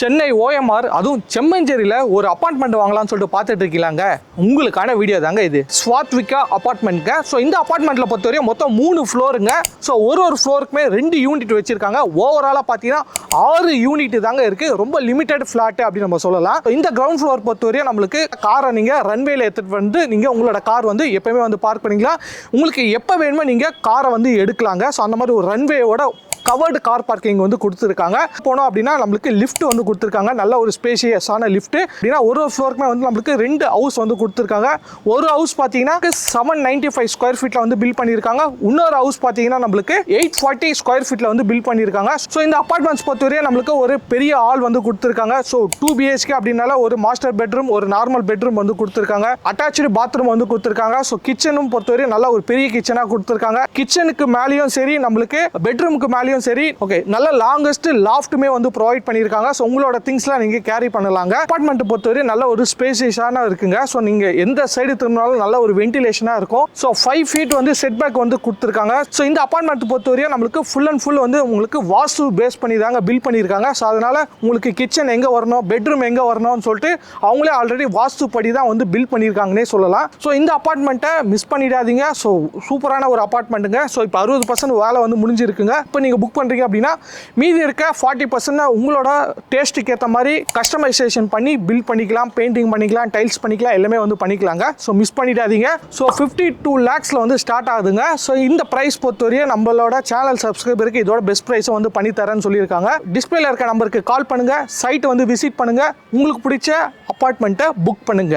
Chennai OMR அதுவும் செம்மஞ்சேரியில் ஒரு apartment வாங்கலாம்னு சொல்லிட்டு பார்த்துட்டு இருக்கீங்களாங்க. உங்களுக்கான வீடியோ தாங்க இது. ஸ்வாத்விகா அப்பார்ட்மெண்ட்ங்க. ஸோ இந்த அப்பார்ட்மெண்ட்டில் பொறுத்தவரையும் மொத்தம் 3 ஃப்ளோருங்க. ஸோ ஒரு ஃப்ளோருக்குமே 2 யூனிட் வச்சிருக்காங்க. ஓவராலாக பார்த்தீங்கன்னா 6 யூனிட் தாங்க இருக்குது. ரொம்ப லிமிடெட் ஃப்ளாட் அப்படின்னு நம்ம சொல்லலாம். இந்த கிரவுண்ட் ஃப்ளோர் பொறுத்தவரையும் நம்மளுக்கு காரை நீங்கள் ரன்வேல எடுத்துகிட்டு வந்து நீங்கள் உங்களோட கார் வந்து எப்போயுமே வந்து பார்க் பண்ணிக்கலாம். உங்களுக்கு எப்போ வேணுமோ நீங்கள் காரை வந்து எடுக்கலாங்க. ஸோ அந்த மாதிரி ஒரு ரன்வேயோட கவர்டு கார் பார்க்கிங் வந்து கொடுத்துருக்காங்க. போனோம் அப்படின்னா நம்மளுக்கு லிஃப்ட் வந்து கொடுத்துருக்காங்க. நல்ல ஒரு ஸ்பேஷியஸான லிஃப்ட். அப்படின்னா ஒரு ஃப்ளோருக்குமே வந்து நம்மளுக்கு 2 ஹவுஸ் வந்து கொடுத்துருக்காங்க. ஒரு ஹவுஸ் பார்த்தீங்கன்னா 795 ஸ்கொயர் ஃபீட்டில் வந்து பில் பண்ணியிருக்காங்க. இன்னொரு ஹவுஸ் பார்த்தீங்கன்னா நம்மளுக்கு 840 ஸ்கொயர் ஃபீட்டில் வந்து பில் பண்ணியிருக்காங்க. ஸோ இந்த அப்பார்ட்மெண்ட்ஸ் பொறுத்தவரையும் நம்மளுக்கு ஒரு பெரிய ஹால் வந்து கொடுத்துருக்காங்க. ஸோ 2 BHK அப்படின்னால ஒரு மாஸ்டர் பெட்ரூம், ஒரு நார்மல் பெட்ரூம் வந்து கொடுத்துருக்காங்க. அட்டாச்சு பாத்ரூம் வந்து கொடுத்துருக்காங்க. ஸோ கிச்சனும் பொறுத்தவரையும் நல்ல ஒரு பெரிய கிச்சனாக கொடுத்துருக்காங்க. கிச்சனுக்கு மேலேயும் சரி, நம்மளுக்கு பெட்ரூமுக்கு மேலேயும் சரி, ஓகே, நல்ல லாங்கஸ்ட் லாஃப்ட்டுமே வந்து ப்ரொவைட் பண்ணியிருக்காங்க. ஸோ உங்களோட திங்ஸ்லாம் நீங்கள் கேரி பண்ணலாங்க. அப்பார்ட்மெண்ட் பொறுத்தவரை நல்ல ஒரு ஸ்பேசியஸான இருக்குங்க. ஸோ நீங்கள் எந்த சைடு திரும்பினாலும் நல்ல ஒரு வென்டிலேஷனாக இருக்கும். ஸோ 5 ஃபீட் வந்து செட் பேக் வந்து கொடுத்துருக்காங்க. ஸோ இந்த அப்பார்ட்மெண்ட் பொறுத்தவரையும் நம்மளுக்கு ஃபுல் அண்ட் ஃபுல் வந்து உங்களுக்கு வாஸ்து பேஸ் பண்ணி தாங்க பில் பண்ணியிருக்காங்க. ஸோ அதனால உங்களுக்கு கிச்சன் எங்கே வரணும், பெட்ரூம் எங்கே வரணும்னு சொல்லிட்டு அவங்களே ஆல்ரெடி வாஸ்து படி தான் வந்து பில் பண்ணியிருக்காங்கன்னே சொல்லலாம். ஸோ இந்த அப்பார்ட்மெண்ட்டை மிஸ் பண்ணிடாதீங்க. ஸோ சூப்பரான ஒரு அப்பார்ட்மெண்ட்டுங்க. ஸோ இப்போ 60% வேலை வந்து முடிஞ்சிருக்குங்க. இப்போ நீங்கள் புக் பண்றீங்க அப்படின்னா மீதி இருக்க 40% உங்களோட டேஸ்ட்டுக்கு ஏற்ற மாதிரி கஸ்டமைசேஷன் பண்ணி பில் பண்ணிக்கலாம், பெயிண்டிங் பண்ணிக்கலாம், டைல்ஸ் பண்ணிக்கலாம், எல்லாமே வந்து பண்ணிக்கலாங்க. ஸோ மிஸ் பண்ணிடாதீங்க. ஸோ 52 lakhsல வந்து ஸ்டார்ட் ஆகுதுங்க. ஸோ இந்த ப்ரைஸ் பொறுத்தவரையும் நம்மளோட சேனல் சப்ஸ்கிரைபருக்கு இதோட பெஸ்ட் ப்ரைஸை வந்து பண்ணி தரேன்னு சொல்லியிருக்காங்க. டிஸ்பிளேல இருக்க நம்பருக்கு கால் பண்ணுங்க, சைட் வந்து விசிட் பண்ணுங்க, உங்களுக்கு பிடிச்ச அப்பார்ட்மெண்ட்டை புக் பண்ணுங்க.